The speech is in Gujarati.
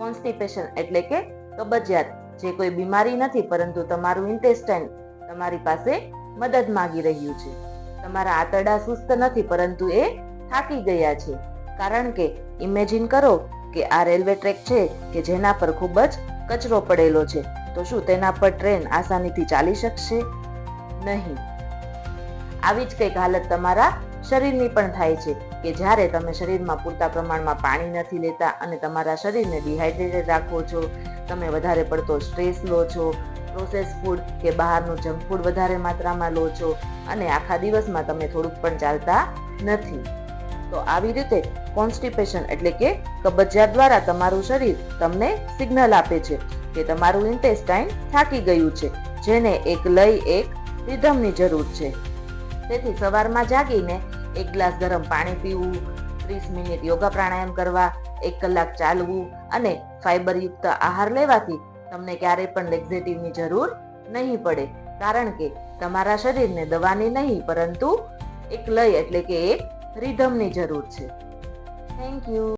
કોન્સ્ટિપેશન એટલે કે કબજિયાત, જે કોઈ બીમારી નથી, પરંતુ તમારું ઇન્ટેસ્ટાઇન તમારી પાસે મદદ માંગી રહ્યું છે. તમારા આંતરડા સુસ્ત નથી, પરંતુ એ થાકી ગયા છે. કારણ કે ઇમેજિન કરો કે આ રેલવે ટ્રેક છે કે જેના પર ખૂબ જ કચરો પડેલો છે. તો શું તેના પર ટ્રેન આસાનીથી ચાલી શકશે? નહીં. આવી જ કંઈક હાલત તમારા શરીરની પણ થાય છે કે જ્યારે તમે શરીરમાં પૂરતા પ્રમાણમાં પાણી નથી લેતા અને તમારા શરીરને ડિહાઇડ્રેટેડ રાખો છો, તમે વધારે પડતો સ્ટ્રેસ લો છો, પ્રોસેસ ફૂડ કે બહારનું જંક ફૂડ વધારે માત્રામાં લો છો અને આખા દિવસમાં તમે થોડુંક પણ ચાલતા નથી. તો આવી રીતે કોન્સ્ટિપેશન એટલે કે કબજિયાત દ્વારા તમારું શરીર તમને સિગ્નલ આપે છે કે તમારું ઇન્ટેસ્ટાઇન થાકી ગયું છે, જેને એક લય, એક રિધમની જરૂર છે. તેથી સવારમાં જાગીને 1 ગ્લાસ ગરમ પાણી પીવું, 30 મિનિટ યોગા પ્રાણાયામ કરવા, 1 કલાક ચાલવું અને ફાઈબરયુક્ત આહાર લેવાથી તમને ક્યારેય પણ લેક્ઝેટિવની જરૂર નહીં પડે. કારણ કે તમારા શરીરને દવાની નહીં, પરંતુ એક લય એટલે કે એક રિધમની જરૂર છે. Thank you.